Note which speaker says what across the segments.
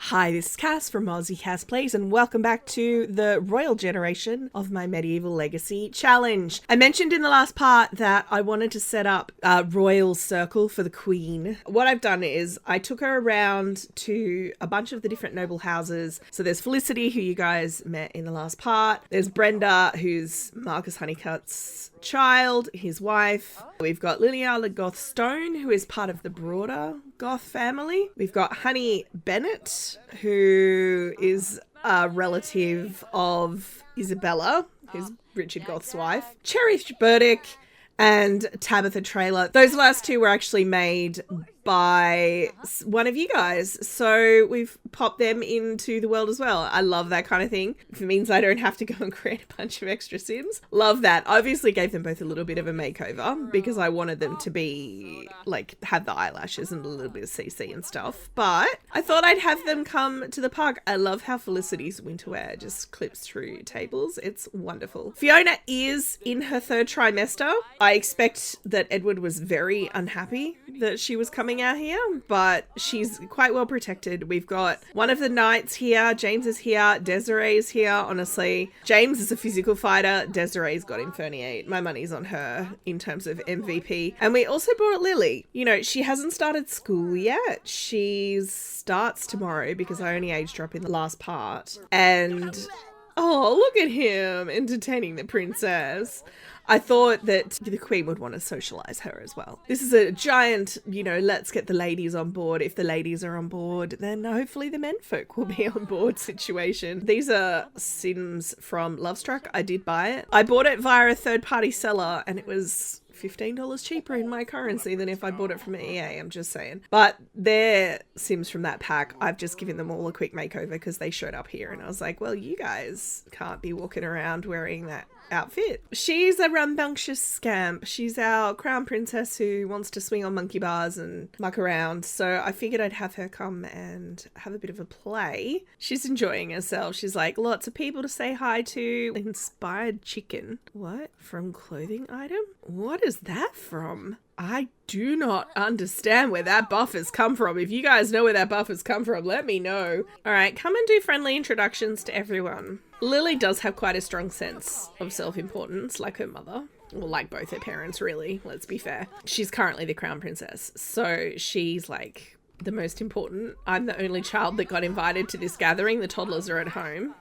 Speaker 1: Hi, this is Cass from Aussie Cass Plays, and welcome back to the Royal Generation of my Medieval Legacy Challenge. I mentioned in the last part that I wanted to set up a royal circle for the Queen. What I've done is I took her around to a bunch of the different noble houses. So there's Felicity, who you guys met in the last part. There's Brenda, who's Marcus Honeycutt's child, his wife. We've got Liliana Goth Stone, who is part of the broader Goth family. We've got Honey Bennett, who is a relative of Isabella, who's Richard Goth's wife. Cherish Burdick and Tabitha Traylor. Those last two were actually made by one of you guys, so we've popped them into the world as well. I love that kind of thing. If it means I don't have to go and create a bunch of extra Sims, love that. I obviously gave them both a little bit of a makeover because I wanted them to be like have the eyelashes and a little bit of CC and stuff, but I thought I'd have them come to the park. I love how Felicity's winter wear just clips through tables. It's wonderful. Fiona is in her third trimester. I expect that Edward was very unhappy that she was coming out here, but she's quite well protected. We've got one of the knights here. James is here. Desiree's here. Honestly, James is a physical fighter. Desiree's got Inferniate. My money's on her in terms of MVP. And we also brought Lily. You know, she hasn't started school yet. She starts tomorrow because I only age drop in the last part. And oh, look at him entertaining the princess. I thought that the Queen would want to socialise her as well. This is a giant, you know, let's get the ladies on board. If the ladies are on board, then hopefully the menfolk will be on board situation. These are Sims from Lovestruck. I did buy it. I bought it via a third-party seller and it was $15 cheaper in my currency than if I bought it from EA, I'm just saying. But they're Sims from that pack. I've just given them all a quick makeover because they showed up here and I was like, well, you guys can't be walking around wearing that outfit. She's a rambunctious scamp. She's our crown princess who wants to swing on monkey bars and muck around. So I figured I'd have her come and have a bit of a play. She's enjoying herself. She's like, lots of people to say hi to. Inspired chicken. What? From clothing item? What is that from? I do not understand where that buff has come from. If you guys know where that buff has come from, let me know. All right, come and do friendly introductions to everyone. Lily does have quite a strong sense of self-importance, like her mother. Well, like both her parents, really. Let's be fair. She's currently the crown princess, so she's like the most important. I'm the only child that got invited to this gathering. The toddlers are at home.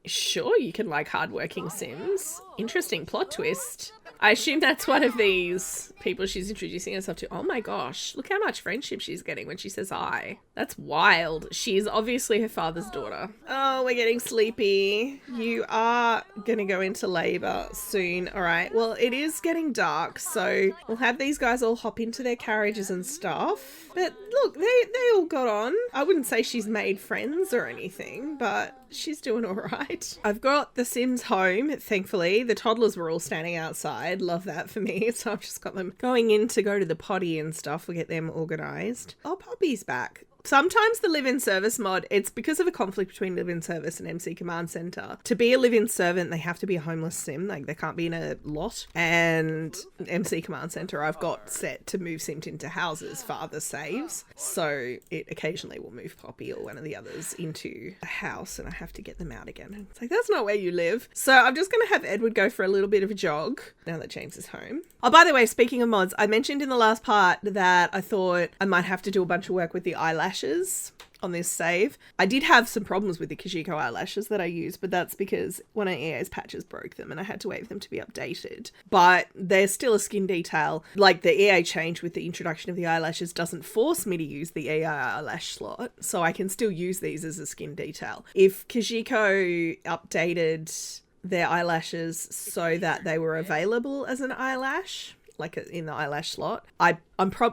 Speaker 1: Sure, you can like hardworking Sims. Interesting plot twist. I assume that's one of these people she's introducing herself to. Oh my gosh, look how much friendship she's getting when she says hi. That's wild. She's obviously her father's daughter. Oh, we're getting sleepy. You are gonna go into labor soon. All right, well, it is getting dark, so we'll have these guys all hop into their carriages and stuff. But look, they all got on. I wouldn't say she's made friends or anything, but she's doing all right. I've got the Sims home, thankfully. The toddlers were all standing outside. Love that for me. So I've just got them going in to go to the potty and stuff. We'll get them organised. Oh, Poppy's back. Sometimes the live-in service mod, it's because of a conflict between live-in service and MC Command Center. To be a live-in servant, they have to be a homeless sim. Like, they can't be in a lot. And MC Command Center, I've got set to move Sims into houses for other saves. So it occasionally will move Poppy or one of the others into a house and I have to get them out again. It's like, that's not where you live. So I'm just going to have Edward go for a little bit of a jog now that James is home. Oh, by the way, speaking of mods, I mentioned in the last part that I thought I might have to do a bunch of work with the eyelashes on this save. I did have some problems with the Kijiko eyelashes that I used, but that's because one of EA's patches broke them and I had to wait for them to be updated. But there's still a skin detail. Like, the EA change with the introduction of the eyelashes doesn't force me to use the EA eyelash slot, so I can still use these as a skin detail. If Kijiko updated their eyelashes so that they were available as an eyelash, like in the eyelash slot, I'm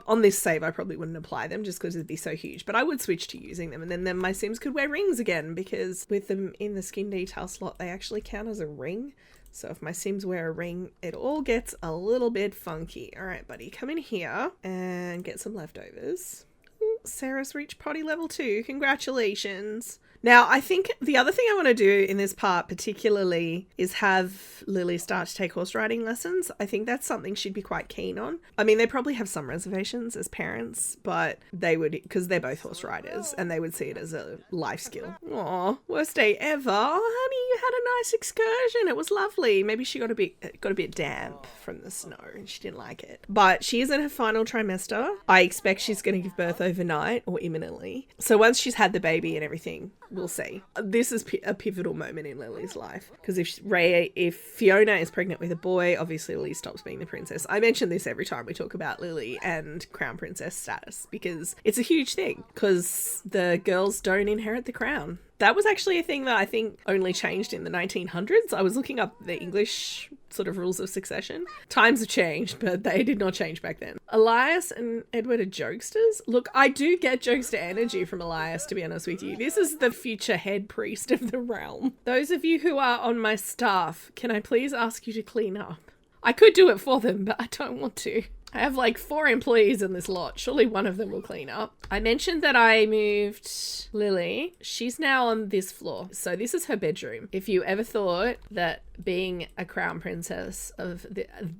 Speaker 1: on this save I probably wouldn't apply them just because it'd be so huge, but I would switch to using them, and then my Sims could wear rings again, because with them in the skin detail slot they actually count as a ring. So if my Sims wear a ring, it all gets a little bit funky. All right, buddy, come in here and get some leftovers. Ooh, Sarah's reached potty level 2. Congratulations. Now, I think the other thing I want to do in this part particularly is have Lily start to take horse riding lessons. I think that's something she'd be quite keen on. I mean, they probably have some reservations as parents, but they would, because they're both horse riders, and they would see it as a life skill. Aw, worst day ever. Oh, honey, you had a nice excursion. It was lovely. Maybe she got a bit damp from the snow and she didn't like it. But she is in her final trimester. I expect she's going to give birth overnight or imminently. So once she's had the baby and everything, we'll see. This is a pivotal moment in Lily's life, because if Fiona is pregnant with a boy, obviously Lily stops being the princess. I mention this every time we talk about Lily and crown princess status, because it's a huge thing, because the girls don't inherit the crown. That was actually a thing that I think only changed in the 1900s. I was looking up the English sort of rules of succession. Times have changed, but they did not change back then. Elias and Edward are jokesters. Look, I do get jokester energy from Elias, to be honest with you. This is the future head priest of the realm. Those of you who are on my staff, can I please ask you to clean up? I could do it for them, but I don't want to. I have like 4 employees in this lot. Surely one of them will clean up. I mentioned that I moved Lily. She's now on this floor. So this is her bedroom. If you ever thought that being a crown princess of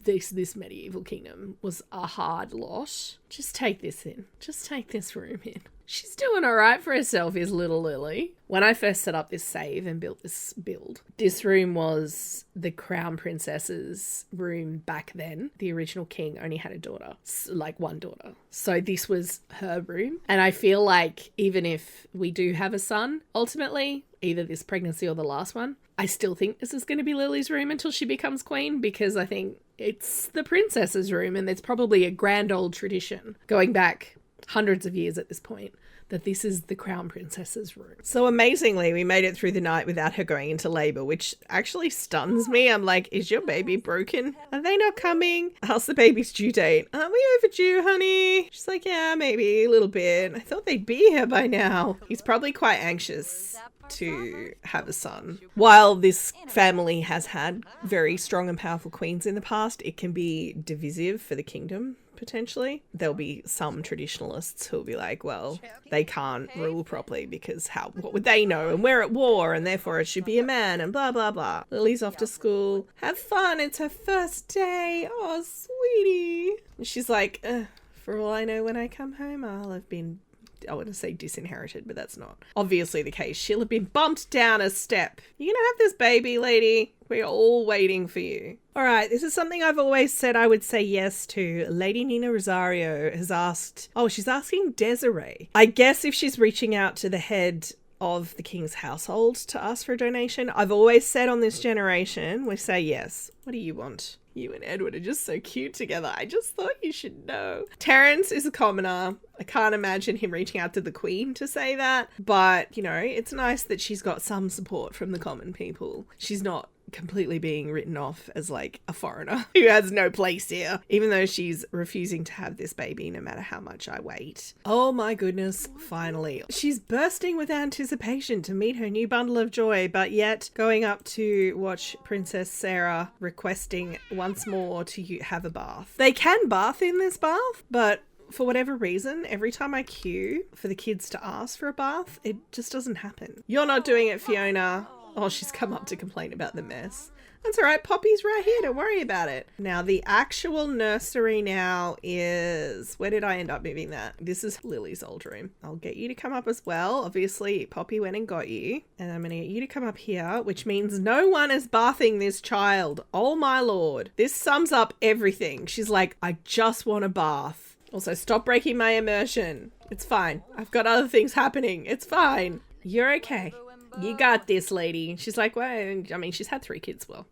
Speaker 1: this medieval kingdom was a hard lot, just take this in. Just take this room in. She's doing all right for herself, is little Lily. When I first set up this save and built this build, this room was the crown princess's room back then. The original king only had a daughter, like one daughter. So this was her room. And I feel like even if we do have a son, ultimately, either this pregnancy or the last one, I still think this is going to be Lily's room until she becomes queen, because I think it's the princess's room, and it's probably a grand old tradition going back hundreds of years at this point that this is the crown princess's room. So amazingly, we made it through the night without her going into labor, which actually stuns me. I'm like, is your baby broken? Are they not coming? How's the baby's due date? Aren't we overdue, honey? She's like, yeah, maybe a little bit. I thought they'd be here by now. He's probably quite anxious to have a son. While this family has had very strong and powerful queens in the past, it can be divisive for the kingdom. Potentially there'll be some traditionalists who'll be like, well, they can't rule properly because what would they know, and we're at war and therefore it should be a man, and blah blah blah. Lily's off to school, have fun, it's her first day, oh sweetie. And she's like, for all I know, when I come home I'll have been, I want to say disinherited, but that's not obviously the case. She'll have been bumped down a step. You're gonna have this baby, lady. We're all waiting for you. All right, this is something I've always said I would say yes to. Lady Nina Rosario has asked, she's asking Desiree. I guess if she's reaching out to the head of the king's household to ask for a donation. I've always said on this generation, we say yes. What do you want? You and Edward are just so cute together. I just thought you should know. Terence is a commoner. I can't imagine him reaching out to the Queen to say that. But, you know, it's nice that she's got some support from the common people. She's not completely being written off as like a foreigner who has no place here, even though she's refusing to have this baby no matter how much I wait. Oh my goodness, finally. She's bursting with anticipation to meet her new bundle of joy, but yet going up to watch Princess Sarah requesting once more to have a bath. They can bath in this bath, but for whatever reason, every time I queue for the kids to ask for a bath, it just doesn't happen. You're not doing it, Fiona. Oh, she's come up to complain about the mess. That's all right. Poppy's right here. Don't worry about it. Now, the actual nursery now is... Where did I end up moving that? This is Lily's old room. I'll get you to come up as well. Obviously, Poppy went and got you. And I'm going to get you to come up here, which means no one is bathing this child. Oh, my lord. This sums up everything. She's like, I just want a bath. Also, stop breaking my immersion. It's fine. I've got other things happening. It's fine. You're okay. You got this, lady. She's like, well, I mean, she's had 3 kids. Well,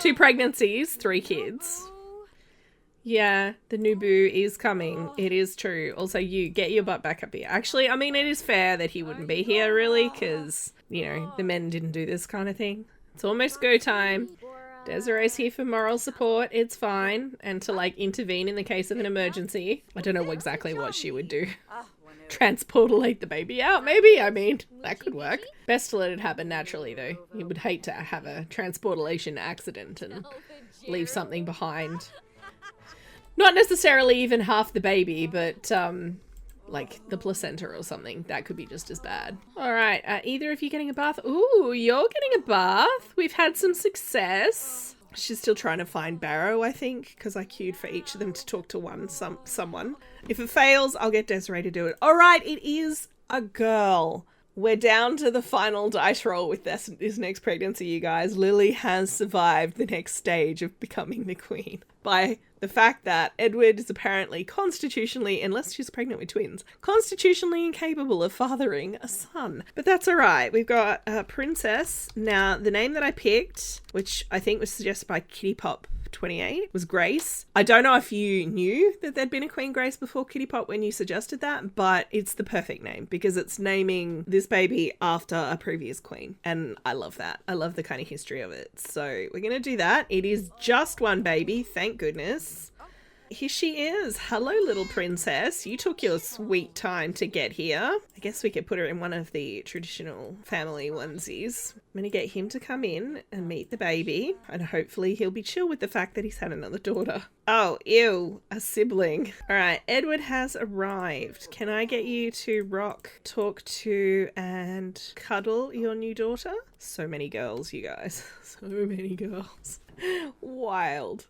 Speaker 1: 2 pregnancies, 3 kids. Yeah, the new boo is coming. It is true. Also, you get your butt back up here. Actually, I mean, it is fair that he wouldn't be here, really, because, you know, the men didn't do this kind of thing. It's almost go time. Desiree's here for moral support. It's fine. And to, like, intervene in the case of an emergency. I don't know exactly what she would do. Transportalate the baby out, maybe? I mean, that could work. Best to let it happen naturally, though. You would hate to have a transportalation accident and leave something behind. Not necessarily even half the baby, but, like the placenta or something. That could be just as bad. All right, either of you getting a bath? Ooh, you're getting a bath. We've had some success. She's still trying to find Barrow, I think, because I queued for each of them to talk to someone. If it fails, I'll get Desiree to do it. All right, it is a girl. We're down to the final dice roll with this next pregnancy, you guys. Lily has survived the next stage of becoming the queen by the fact that Edward is apparently constitutionally, unless she's pregnant with twins, constitutionally incapable of fathering a son. But that's all right. We've got a princess. Now, the name that I picked, which I think was suggested by Kitty Pop 28, was Grace. I don't know if you knew that there'd been a Queen Grace before Kitty Pop when you suggested that, but it's the perfect name because it's naming this baby after a previous queen. And I love that. I love the kind of history of it. So we're going to do that. It is just one baby, thank goodness. Here she is. Hello, little princess. You took your sweet time to get here. I guess we could put her in one of the traditional family onesies. I'm going to get him to come in and meet the baby, and hopefully he'll be chill with the fact that he's had another daughter. Oh, ew, a sibling. All right, Edward has arrived. Can I get you to rock, talk to, and cuddle your new daughter? So many girls, you guys. So many girls. Wild.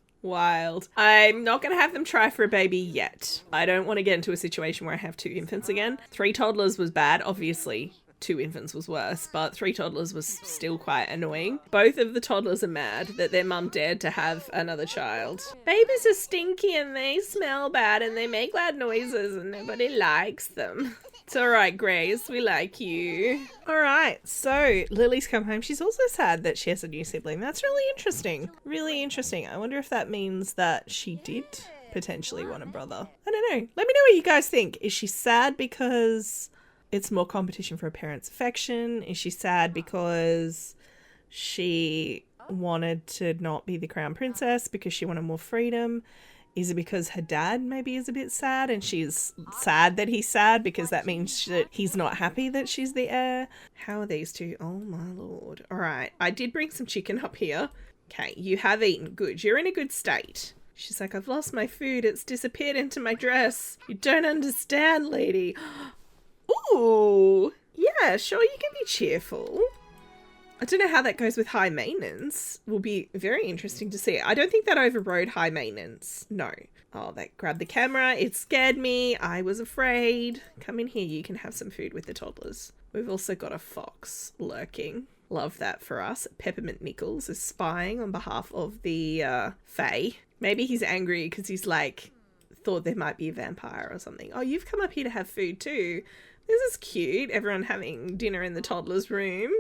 Speaker 1: I'm not going to have them try for a baby yet. I don't want to get into a situation where I have 2 infants again. 3 toddlers was bad, obviously. 2 infants was worse, but 3 toddlers was still quite annoying. Both of the toddlers are mad that their mum dared to have another child. Babies are stinky and they smell bad and they make loud noises and nobody likes them. It's all right, Grace. We like you. All right. So Lily's come home. She's also sad that she has a new sibling. That's really interesting. Really interesting. I wonder if that means that she did potentially want a brother. I don't know. Let me know what you guys think. Is she sad because it's more competition for a parent's affection? Is she sad because she wanted to not be the crown princess because she wanted more freedom? Is it because her dad maybe is a bit sad and she's sad that he's sad because that means that he's not happy that she's the heir? How are these two? Oh my lord. All right. I did bring some chicken up here. Okay, you have eaten. Good. You're in a good state. She's like, I've lost my food. It's disappeared into my dress. You don't understand, lady. Ooh. Yeah, sure, you can be cheerful. I don't know how that goes with high maintenance. Will be very interesting to see. I don't think that overrode high maintenance. No. Oh, that grabbed the camera. It scared me. I was afraid. Come in here. You can have some food with the toddlers. We've also got a fox lurking. Love that for us. Peppermint Nichols is spying on behalf of the Fae. Maybe he's angry because he's like, thought there might be a vampire or something. Oh, you've come up here to have food too. This is cute. Everyone having dinner in the toddler's room.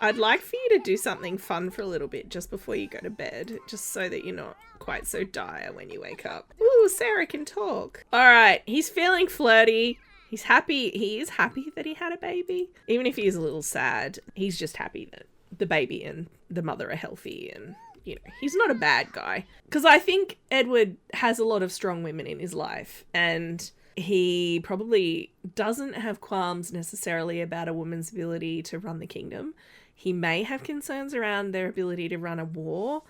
Speaker 1: I'd like for you to do something fun for a little bit just before you go to bed, just so that you're not quite so dire when you wake up. Ooh, Sarah can talk. All right, he's feeling flirty. He's happy. He is happy that he had a baby. Even if he is a little sad, he's just happy that the baby and the mother are healthy and, you know, he's not a bad guy. Because I think Edward has a lot of strong women in his life and he probably doesn't have qualms necessarily about a woman's ability to run the kingdom. He may have concerns around their ability to run a war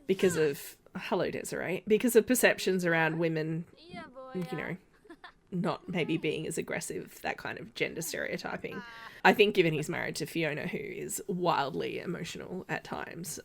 Speaker 1: because of, hello Desiree, because of perceptions around women, you know, not maybe being as aggressive, that kind of gender stereotyping. I think given he's married to Fiona, who is wildly emotional at times,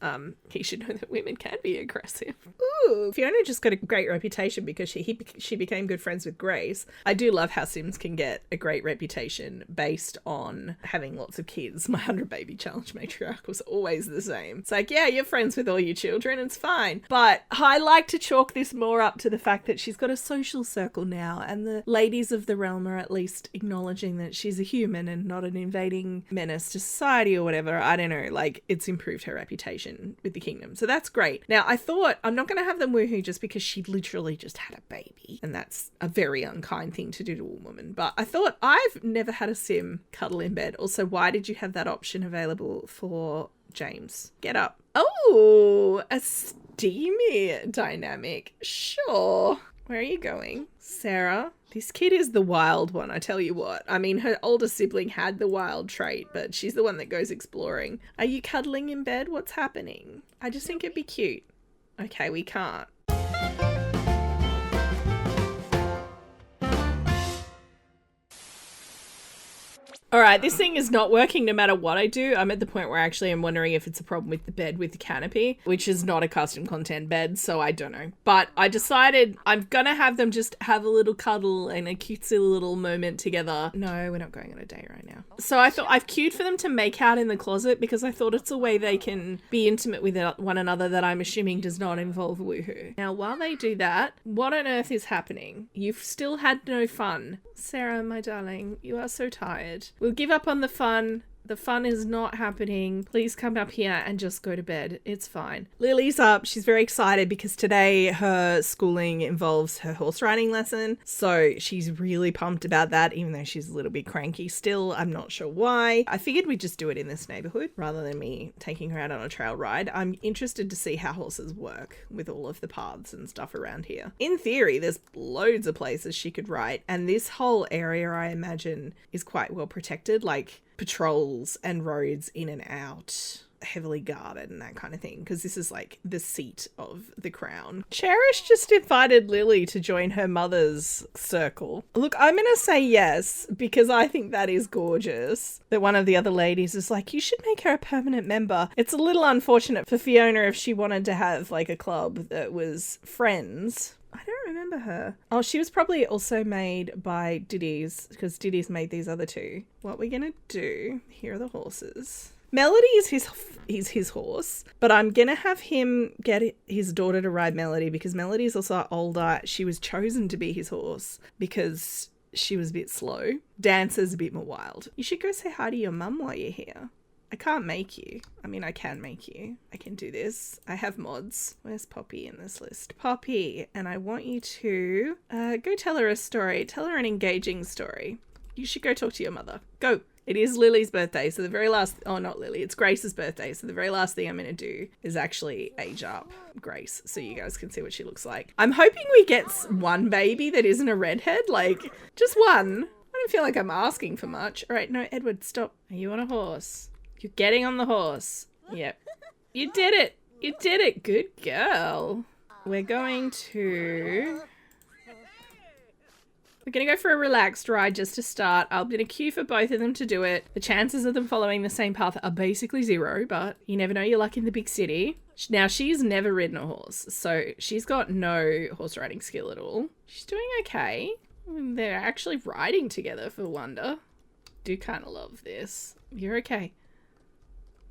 Speaker 1: he should know that women can be aggressive. Ooh, Fiona just got a great reputation because she became good friends with Grace. I do love how Sims can get a great reputation based on having lots of kids. My 100 baby challenge matriarch was always the same. It's like, yeah, you're friends with all your children, it's fine. But I like to chalk this more up to the fact that she's got a social circle now, and the ladies of the realm are at least acknowledging that she's a human and not an invading menace to society or whatever. I don't know, like, it's improved her reputation with the kingdom. So that's great. Now, I thought, I'm not going to have them woohoo just because she literally just had a baby. And that's a very unkind thing to do to a woman. But I thought, I've never had a sim cuddle in bed. Also, why did you have that option available for James? Get up. Oh, a steamy dynamic. Sure. Where are you going? Sarah? This kid is the wild one, I tell you what. I mean, her older sibling had the wild trait, but she's the one that goes exploring. Are you cuddling in bed? What's happening? I just think it'd be cute. Okay, we can't. All right, this thing is not working no matter what I do. I'm at the point where actually I'm wondering if it's a problem with the bed with the canopy, which is not a custom content bed, so I don't know. But I decided I'm gonna have them just have a little cuddle and a cutesy little moment together. No, we're not going on a date right now. So I thought I've queued for them to make out in the closet because I thought it's a way they can be intimate with one another that I'm assuming does not involve woohoo. Now, while they do that, what on earth is happening? You've still had no fun. Sarah, my darling, you are so tired. We'll give up on the fun. The fun is not happening. Please come up here and just go to bed. It's fine. Lily's up. She's very excited because today her schooling involves her horse riding lesson. So she's really pumped about that, even though she's a little bit cranky still. I'm not sure why. I figured we'd just do it in this neighborhood rather than me taking her out on a trail ride. I'm interested to see how horses work with all of the paths and stuff around here. In theory, there's loads of places she could ride. And this whole area, I imagine, is quite well protected. Like, patrols and roads in and out, heavily guarded and that kind of thing, because this is like the seat of the crown. Cherish just invited Lily to join her mother's circle. Look, I'm gonna say yes because I think that is gorgeous that one of the other ladies is like, you should make her a permanent member. It's a little unfortunate for Fiona if she wanted to have like a club that was friends. I don't remember her. Oh, she was probably also made by Diddy's because Diddy's made these other two. What we're gonna do, here are the horses. Melody is his horse, but I'm gonna have him get his daughter to ride Melody because Melody's also older. She was chosen to be his horse because she was a bit slow. Dancer's a bit more wild. You should go say hi to your mum while you're here. I can't make you. I mean, I can make you. I can do this. I have mods. Where's Poppy in this list? Poppy, and I want you to go tell her a story. Tell her an engaging story. You should go talk to your mother. Go. It is Lily's birthday, so the very last... Oh, not Lily. It's Grace's birthday, so the very last thing I'm going to do is actually age up Grace so you guys can see what she looks like. I'm hoping we get one baby that isn't a redhead. Like, just one. I don't feel like I'm asking for much. All right, no, Edward, stop. Are you on a horse? You're getting on the horse. Yep. You did it. You did it. Good girl. We're going to go for a relaxed ride just to start. I'm going to queue for both of them to do it. The chances of them following the same path are basically zero, but you never know your luck in the big city. Now, she's never ridden a horse, so she's got no horse riding skill at all. She's doing okay. They're actually riding together for wonder. Do kind of love this. You're okay.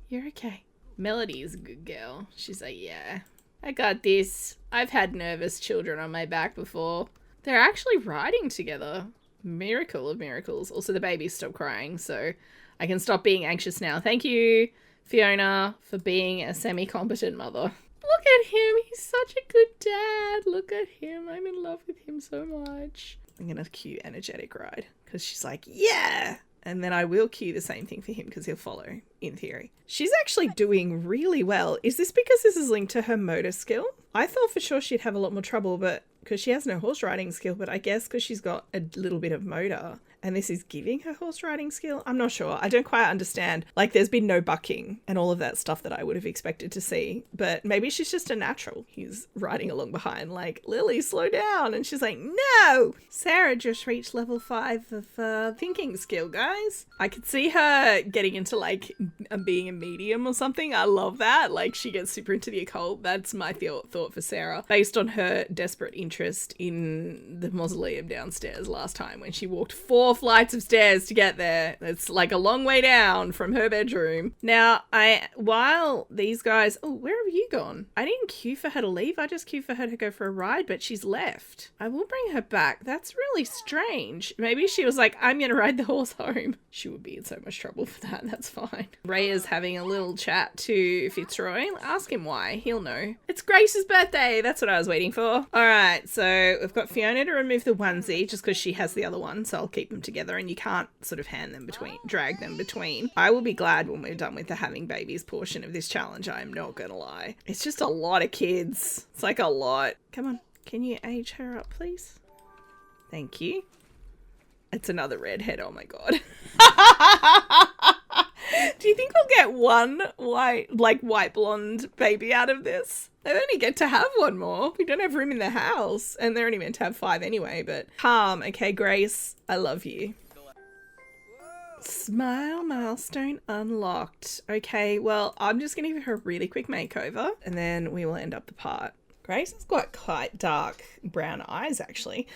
Speaker 1: You're okay. Melody is a good girl. She's like, yeah, I got this. I've had nervous children on my back before. They're actually riding together. Miracle of miracles. Also, the baby stopped crying, so I can stop being anxious now. Thank you, Fiona, for being a semi-competent mother. Look at him. He's such a good dad. Look at him. I'm in love with him so much. I'm going to cue energetic ride because she's like, yeah. And then I will cue the same thing for him because he'll follow, in theory. She's actually doing really well. Is this because this is linked to her motor skill? I thought for sure she'd have a lot more trouble, but because she has no horse riding skill, but I guess because she's got a little bit of motor and this is giving her horse riding skill. I'm not sure. I don't quite understand. Like, there's been no bucking and all of that stuff that I would have expected to see, but maybe she's just a natural. He's riding along behind like, Lily, slow down. And she's like, no. Sarah just reached level 5 of thinking skill, guys. I could see her getting into like being a medium or something. I love that. Like, she gets super into the occult. That's my thought for Sarah, based on her desperate interest in the mausoleum downstairs last time when she walked 4 flights of stairs to get there. It's like a long way down from her bedroom. Now, while these guys... Oh, where have you gone? I didn't queue for her to leave. I just queued for her to go for a ride, but she's left. I will bring her back. That's really strange. Maybe she was like, I'm going to ride the horse home. She would be in so much trouble for that. That's fine. Ray is having a little chat to Fitzroy. Ask him why. He'll know. It's Grace's birthday. That's what I was waiting for. All right, so we've got Fiona to remove the onesie just because she has the other one, so I'll keep them together and you can't sort of drag them between. I will be glad when we're done with the having babies portion of this challenge, I'm not gonna lie. It's just a lot of kids. It's like a lot. Come on, can you age her up, please? Thank you. It's another redhead, oh my god. Do you think we'll get one white blonde baby out of this? They only get to have one more. We don't have room in the house. And they're only meant to have 5 anyway, but calm. Okay, Grace, I love you. Smile milestone unlocked. Okay, well, I'm just going to give her a really quick makeover and then we will end up the part. Grace has got quite dark brown eyes, actually.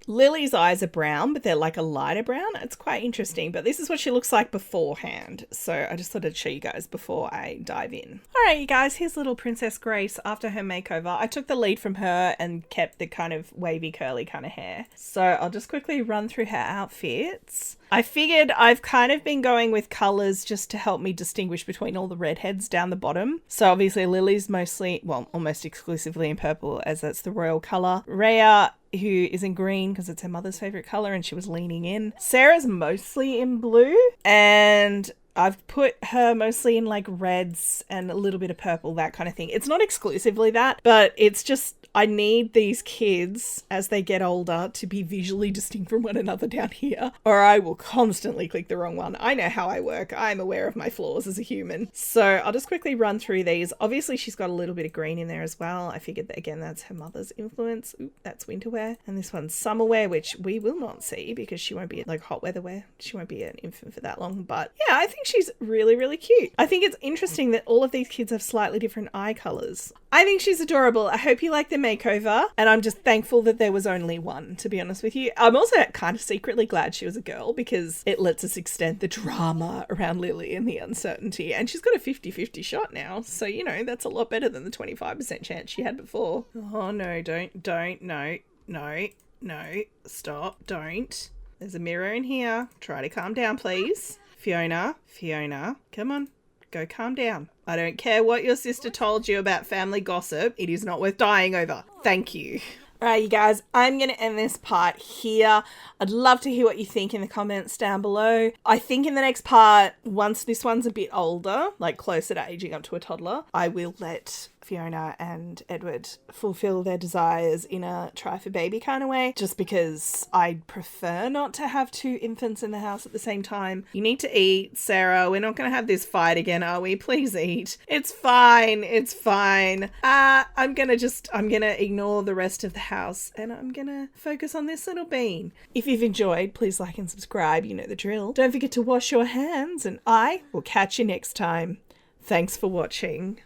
Speaker 1: Lily's eyes are brown, but they're like a lighter brown. It's quite interesting, but this is what she looks like beforehand. So I just thought I'd show you guys before I dive in. All right, you guys, here's little Princess Grace after her makeover. I took the lead from her and kept the kind of wavy, curly kind of hair. So I'll just quickly run through her outfits. I figured I've kind of been going with colours just to help me distinguish between all the redheads down the bottom. So obviously Lily's mostly, well, almost exclusively in purple, as that's the royal colour. Rhea, who is in green because it's her mother's favourite colour and she was leaning in. Sarah's mostly in blue, and I've put her mostly in like reds and a little bit of purple, that kind of thing. It's not exclusively that, but it's just, I need these kids as they get older to be visually distinct from one another down here, or I will constantly click the wrong one. I know how I work. I'm aware of my flaws as a human. So I'll just quickly run through these. Obviously, she's got a little bit of green in there as well. I figured that, again, that's her mother's influence. Ooh, that's winter wear. And this one's summer wear, which we will not see because she won't be like hot weather wear. She won't be an infant for that long. But yeah, I think she's really, really cute. I think it's interesting that all of these kids have slightly different eye colours. I think she's adorable. I hope you like the makeover, and I'm just thankful that there was only one, to be honest with you. I'm also kind of secretly glad she was a girl because it lets us extend the drama around Lily and the uncertainty, and she's got a 50-50 shot now, so you know, that's a lot better than the 25% chance she had before. Oh no, no, stop, don't. There's a mirror in here. Try to calm down, please. Fiona, come on. Go calm down. I don't care what your sister told you about family gossip. It is not worth dying over. Thank you. All right, you guys, I'm going to end this part here. I'd love to hear what you think in the comments down below. I think in the next part, once this one's a bit older, like closer to aging up to a toddler, I will let Fiona and Edward fulfill their desires in a try for baby kind of way, just because I'd prefer not to have two infants in the house at the same time. You need to eat, Sarah. We're not going to have this fight again, are we? Please eat. It's fine. It's fine. I'm going to ignore the rest of the house and I'm going to focus on this little bean. If you've enjoyed, please like and subscribe. You know the drill. Don't forget to wash your hands and I will catch you next time. Thanks for watching.